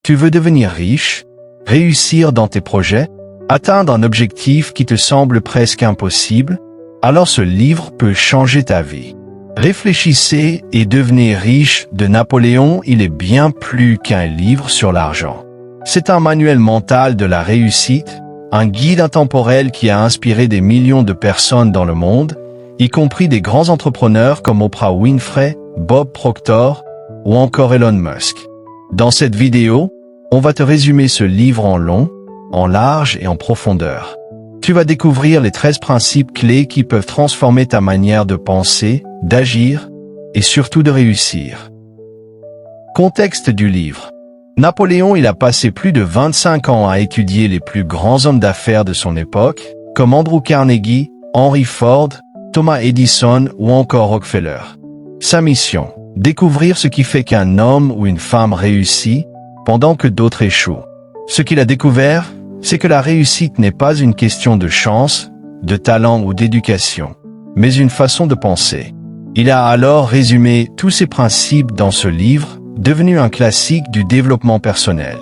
Tu veux devenir riche, réussir dans tes projets, atteindre un objectif qui te semble presque impossible? Alors ce livre peut changer ta vie. Réfléchissez et devenez riche de Napoléon, il est bien plus qu'un livre sur l'argent. C'est un manuel mental de la réussite, un guide intemporel qui a inspiré des millions de personnes dans le monde, y compris des grands entrepreneurs comme Oprah Winfrey, Bob Proctor ou encore Elon Musk. Dans cette vidéo, on va te résumer ce livre en long, en large et en profondeur. Tu vas découvrir les 13 principes clés qui peuvent transformer ta manière de penser, d'agir et surtout de réussir. Contexte du livre. Napoléon, il a passé plus de 25 ans à étudier les plus grands hommes d'affaires de son époque, comme Andrew Carnegie, Henry Ford, Thomas Edison ou encore Rockefeller. Sa mission, découvrir ce qui fait qu'un homme ou une femme réussit, pendant que d'autres échouent. Ce qu'il a découvert, c'est que la réussite n'est pas une question de chance, de talent ou d'éducation, mais une façon de penser. Il a alors résumé tous ces principes dans ce livre, devenu un classique du développement personnel.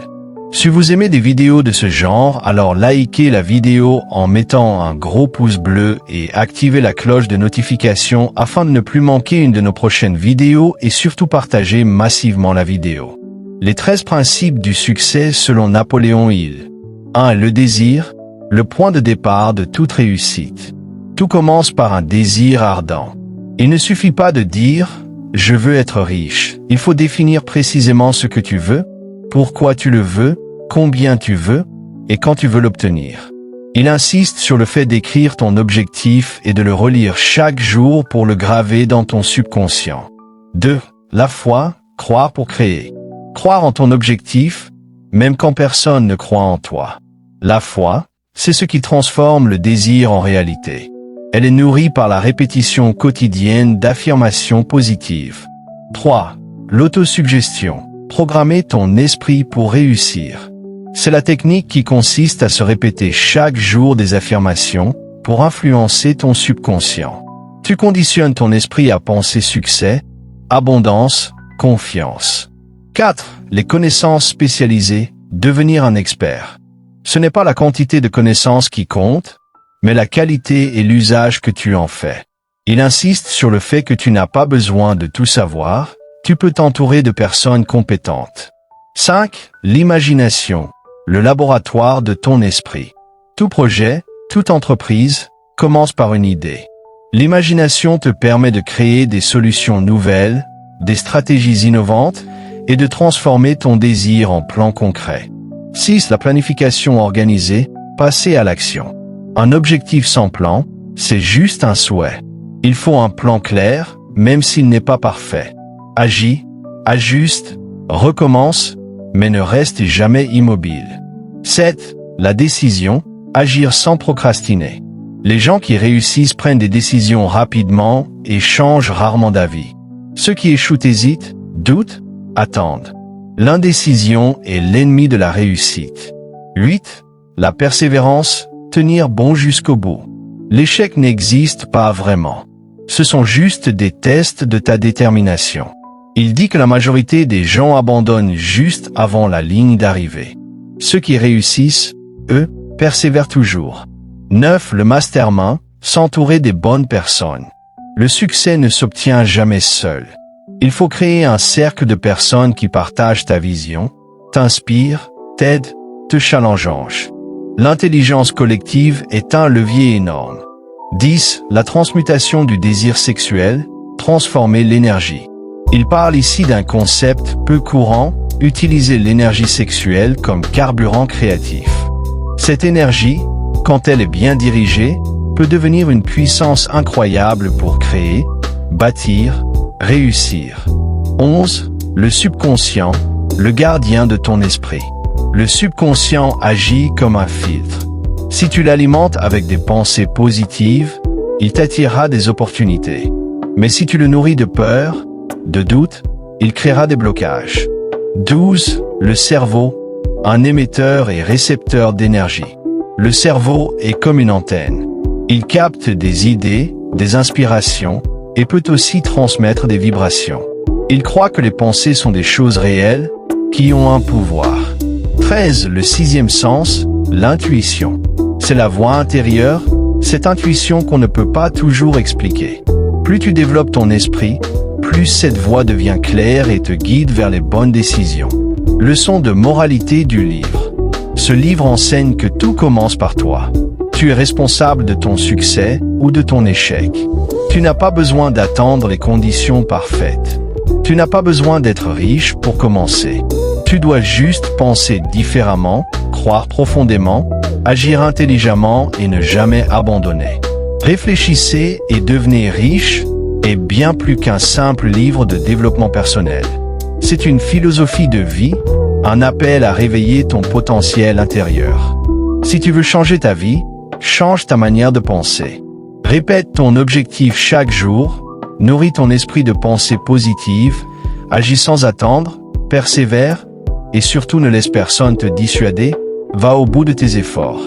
Si vous aimez des vidéos de ce genre, alors likez la vidéo en mettant un gros pouce bleu et activez la cloche de notification afin de ne plus manquer une de nos prochaines vidéos et surtout partagez massivement la vidéo. Les 13 principes du succès selon Napoléon Hill. 1. Le désir, le point de départ de toute réussite. Tout commence par un désir ardent. Il ne suffit pas de dire « je veux être riche ». Il faut définir précisément ce que tu veux, pourquoi tu le veux, combien tu veux et quand tu veux l'obtenir. Il insiste sur le fait d'écrire ton objectif et de le relire chaque jour pour le graver dans ton subconscient. 2. La foi, croire pour créer. Croire en ton objectif, même quand personne ne croit en toi. La foi, c'est ce qui transforme le désir en réalité. Elle est nourrie par la répétition quotidienne d'affirmations positives. 3. L'autosuggestion. Programmer ton esprit pour réussir. C'est la technique qui consiste à se répéter chaque jour des affirmations pour influencer ton subconscient. Tu conditionnes ton esprit à penser succès, abondance, confiance. 4. Les connaissances spécialisées, devenir un expert. Ce n'est pas la quantité de connaissances qui compte, mais la qualité et l'usage que tu en fais. Il insiste sur le fait que tu n'as pas besoin de tout savoir, tu peux t'entourer de personnes compétentes. 5. L'imagination, le laboratoire de ton esprit. Tout projet, toute entreprise, commence par une idée. L'imagination te permet de créer des solutions nouvelles, des stratégies innovantes, et de transformer ton désir en plan concret. 6. La planification organisée, passer à l'action. Un objectif sans plan, c'est juste un souhait. Il faut un plan clair, même s'il n'est pas parfait. Agis, ajuste, recommence, mais ne reste jamais immobile. 7. La décision, agir sans procrastiner. Les gens qui réussissent prennent des décisions rapidement et changent rarement d'avis. Ceux qui échouent hésitent, doutent, attendent. L'indécision est l'ennemi de la réussite. 8. La persévérance, tenir bon jusqu'au bout. L'échec n'existe pas vraiment. Ce sont juste des tests de ta détermination. Il dit que la majorité des gens abandonnent juste avant la ligne d'arrivée. Ceux qui réussissent, eux, persévèrent toujours. 9. Le mastermind, s'entourer des bonnes personnes. Le succès ne s'obtient jamais seul. Il faut créer un cercle de personnes qui partagent ta vision, t'inspirent, t'aident, te challengent. L'intelligence collective est un levier énorme. 10. La transmutation du désir sexuel, transformer l'énergie. Il parle ici d'un concept peu courant, utiliser l'énergie sexuelle comme carburant créatif. Cette énergie, quand elle est bien dirigée, peut devenir une puissance incroyable pour créer, bâtir, réussir. 11. Le subconscient, le gardien de ton esprit. Le subconscient agit comme un filtre. Si tu l'alimentes avec des pensées positives, il t'attirera des opportunités. Mais si tu le nourris de peur, de doute, il créera des blocages. 12. Le cerveau, un émetteur et récepteur d'énergie. Le cerveau est comme une antenne. Il capte des idées, des inspirations, et peut aussi transmettre des vibrations. Il croit que les pensées sont des choses réelles, qui ont un pouvoir. 13. Le sixième sens, l'intuition. C'est la voix intérieure, cette intuition qu'on ne peut pas toujours expliquer. Plus tu développes ton esprit, plus cette voix devient claire et te guide vers les bonnes décisions. Leçon de moralité du livre. Ce livre enseigne que tout commence par toi. Tu es responsable de ton succès ou de ton échec. Tu n'as pas besoin d'attendre les conditions parfaites. Tu n'as pas besoin d'être riche pour commencer. Tu dois juste penser différemment, croire profondément, agir intelligemment et ne jamais abandonner. Réfléchissez et devenez riche est bien plus qu'un simple livre de développement personnel. C'est une philosophie de vie, un appel à réveiller ton potentiel intérieur. Si tu veux changer ta vie, change ta manière de penser. Répète ton objectif chaque jour, nourris ton esprit de pensée positive, agis sans attendre, persévère, et surtout ne laisse personne te dissuader, va au bout de tes efforts.